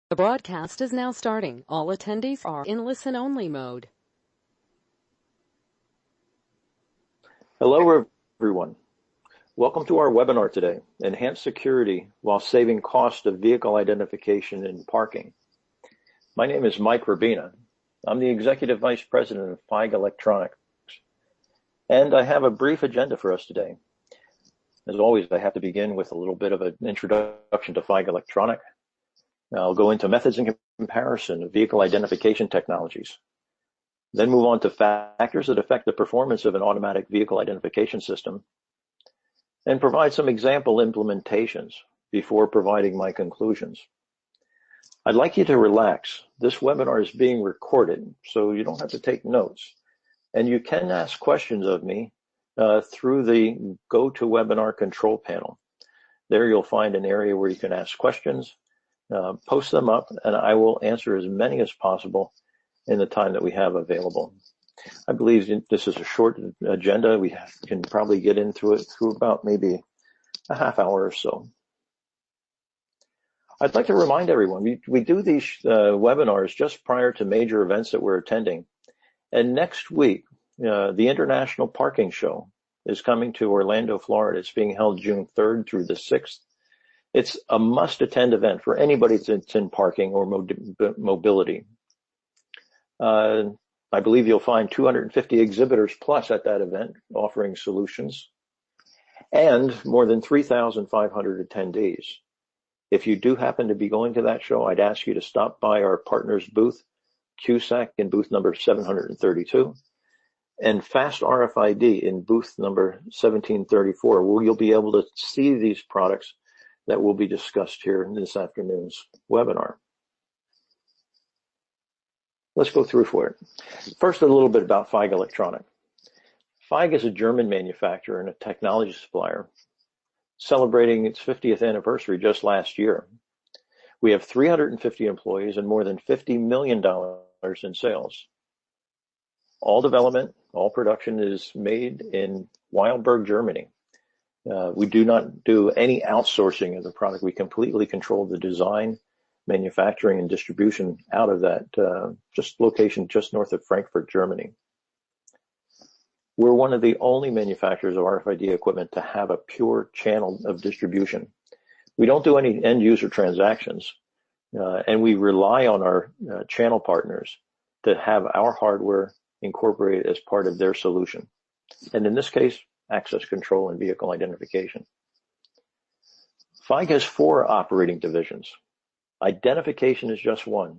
The broadcast is now starting. All attendees are in listen-only mode. Hello, everyone. Welcome to our webinar today, Enhance Security While Saving Cost of Vehicle Identification in Parking. My name is Mike Rabina. I'm the Executive Vice President of Feig Electronics, and I have a brief agenda for us today. As always, I have to begin with a little bit of an introduction to Feig Electronics. I'll go into methods and comparison of vehicle identification technologies, then move on to factors that affect the performance of an automatic vehicle identification system, and provide some example implementations before providing my conclusions. I'd like you to relax. This webinar is being recorded, so you don't have to take notes. And you can ask questions of me through the GoToWebinar control panel. There you'll find an area where you can ask questions, post them up, and I will answer as many as possible in the time that we have available. I believe this is a short agenda. We can probably get into it through about maybe a half hour or so. I'd like to remind everyone, we do these webinars just prior to major events that we're attending. And next week, the International Parking Show is coming to Orlando, Florida. It's being held June 3rd through the 6th. It's a must-attend event for anybody that's in parking or mobility. I believe you'll find 250 exhibitors plus at that event offering solutions and more than 3,500 attendees. If you do happen to be going to that show, I'd ask you to stop by our partner's booth, CUSAC, in booth number 732, and Fast RFID in booth number 1734, where you'll be able to see these products that will be discussed here in this afternoon's webinar. Let's go through for it. First, a little bit about Feig Electronics. Feig is a German manufacturer and a technology supplier, celebrating its 50th anniversary just last year. We have 350 employees and more than $50 million in sales. All development, all production is made in Weilburg, Germany. We do not do any outsourcing of the product. We completely control the design, manufacturing, and distribution out of that location just north of Frankfurt, Germany. We're one of the only manufacturers of RFID equipment to have a pure channel of distribution. We don't do any end user transactions, and we rely on our channel partners to have our hardware incorporated as part of their solution. And in this case, access control and vehicle identification. Feig has 4 operating divisions. Identification is just one.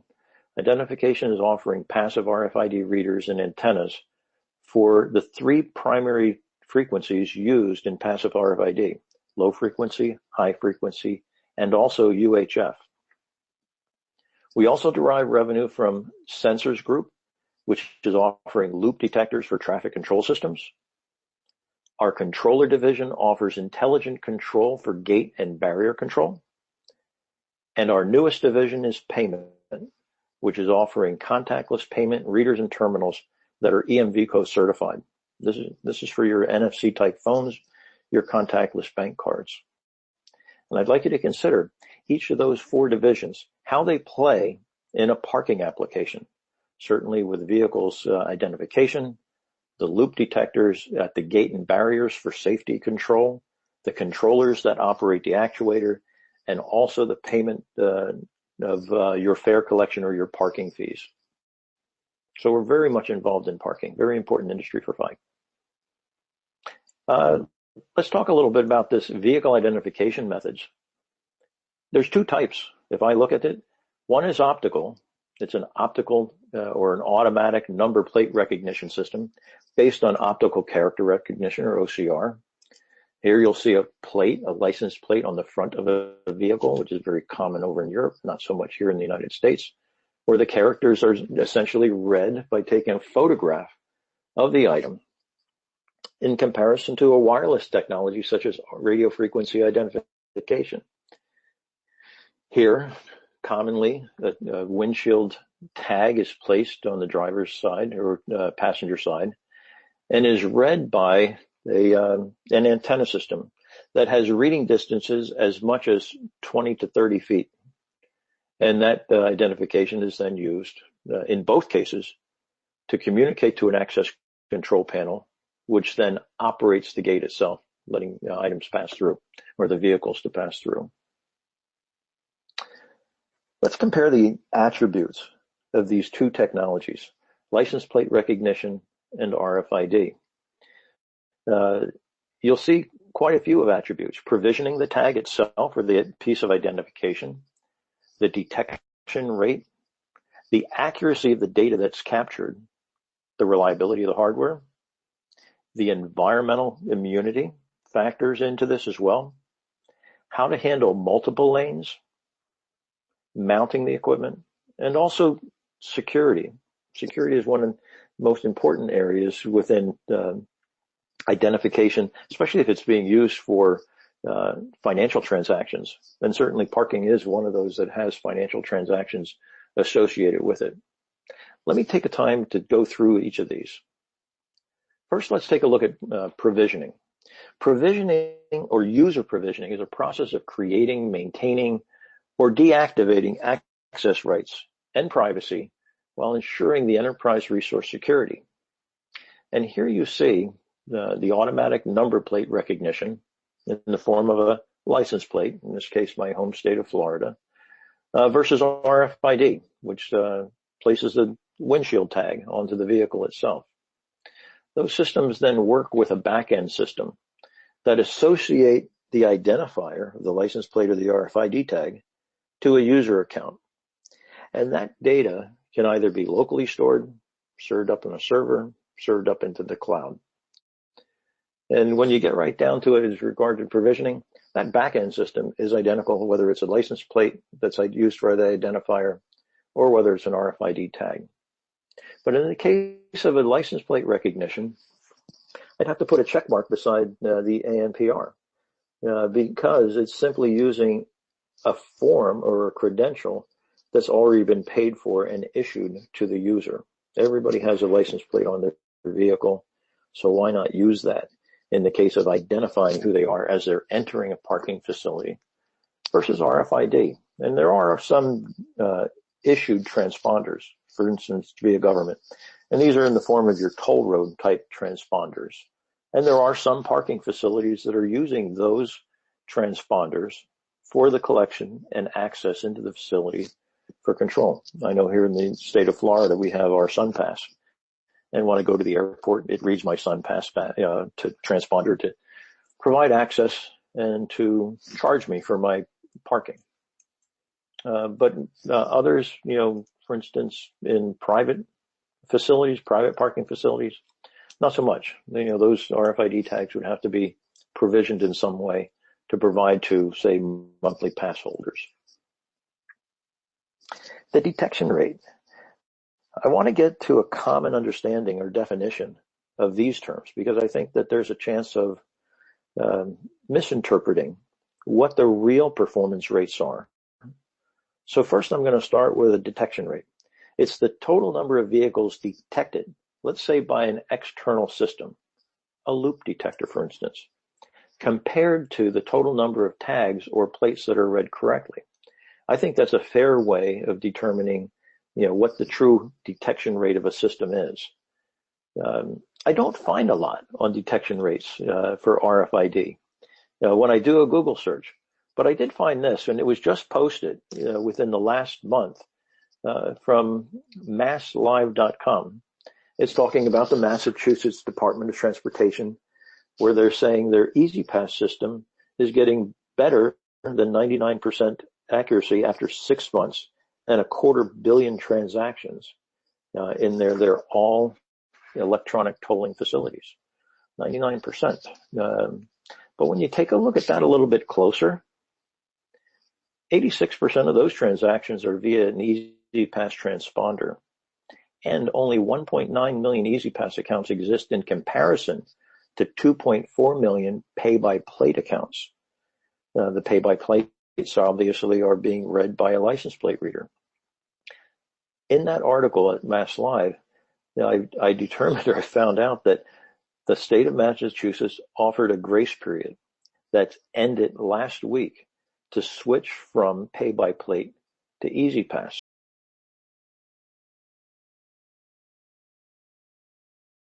Identification is offering passive RFID readers and antennas for the 3 primary frequencies used in passive RFID: low frequency, high frequency, and also UHF. We also derive revenue from Sensors Group, which is offering loop detectors for traffic control systems. Our controller division offers intelligent control for gate and barrier control. And our newest division is payment, which is offering contactless payment readers and terminals that are EMVCo certified. This is for your NFC type phones, your contactless bank cards. And I'd like you to consider each of those 4 divisions, how they play in a parking application. Certainly with vehicles identification, the loop detectors at the gate and barriers for safety control, the controllers that operate the actuator, and also the payment of your fare collection or your parking fees. So we're very much involved in parking, very important industry for Feig. Let's talk a little bit about this vehicle identification methods. There's 2 types, if I look at it. One is optical. It's an optical or an automatic number plate recognition system based on optical character recognition, or OCR. Here you'll see a plate, a license plate on the front of a vehicle, which is very common over in Europe, not so much here in the United States, where the characters are essentially read by taking a photograph of the item in comparison to a wireless technology such as radio frequency identification. Here, commonly, a windshield tag is placed on the driver's side or passenger side and is read by an antenna system that has reading distances as much as 20 to 30 feet. And that identification is then used in both cases to communicate to an access control panel, which then operates the gate itself, letting items pass through, or the vehicles to pass through. Let's compare the attributes of these two technologies, license plate recognition and RFID. You'll see quite a few of attributes: provisioning the tag itself, or the piece of identification, the detection rate, the accuracy of the data that's captured, the reliability of the hardware, the environmental immunity factors into this as well, how to handle multiple lanes, mounting the equipment, and also security. Security is one of the most important areas within identification, especially if it's being used for financial transactions. And certainly parking is one of those that has financial transactions associated with it. Let me take a time to go through each of these. First, let's take a look at provisioning. Provisioning, or user provisioning, is a process of creating, maintaining, or deactivating access rights and privacy while ensuring the enterprise resource security. And here you see the automatic number plate recognition in the form of a license plate, in this case my home state of Florida, versus RFID, which places the windshield tag onto the vehicle itself. Those systems then work with a back-end system that associate the identifier of the license plate or the RFID tag to a user account. And that data can either be locally stored, served up on a server, served up into the cloud. And when you get right down to it as regard to provisioning, that back-end system is identical, whether it's a license plate that's used for the identifier or whether it's an RFID tag. But in the case of a license plate recognition, I'd have to put a check mark beside the ANPR because it's simply using a form or a credential that's already been paid for and issued to the user. Everybody has a license plate on their vehicle, so why not use that in the case of identifying who they are as they're entering a parking facility versus RFID. And there are some issued transponders, for instance, via government. And these are in the form of your toll road type transponders. And there are some parking facilities that are using those transponders for the collection and access into the facility for control. I know here in the state of Florida, we have our SunPass. And when I go to the airport, it reads my SunPass to transponder to provide access and to charge me for my parking. But others, for instance, in private facilities, private parking facilities, not so much. Those RFID tags would have to be provisioned in some way to provide to, say, monthly pass holders. The detection rate. I want to get to a common understanding or definition of these terms because I think that there's a chance of misinterpreting what the real performance rates are. So first I'm going to start with a detection rate. It's the total number of vehicles detected, let's say by an external system, a loop detector, for instance, compared to the total number of tags or plates that are read correctly. I think that's a fair way of determining what the true detection rate of a system is. I don't find a lot on detection rates for RFID when I do a Google search, but I did find this, and it was just posted within the last month from masslive.com. It's talking about the Massachusetts Department of Transportation, where they're saying their EasyPass system is getting better than 99% accuracy after 6 months and 250 million transactions in they're all electronic tolling facilities, 99%. But when you take a look at that a little bit closer, 86% of those transactions are via an EasyPass transponder, and only 1.9 million EasyPass accounts exist in comparison to 2.4 million pay-by-plate accounts. The pay-by-plates obviously are being read by a license plate reader. In that article at Mass Live, I determined, or I found out, that the state of Massachusetts offered a grace period that ended last week to switch from pay-by-plate to E-ZPass.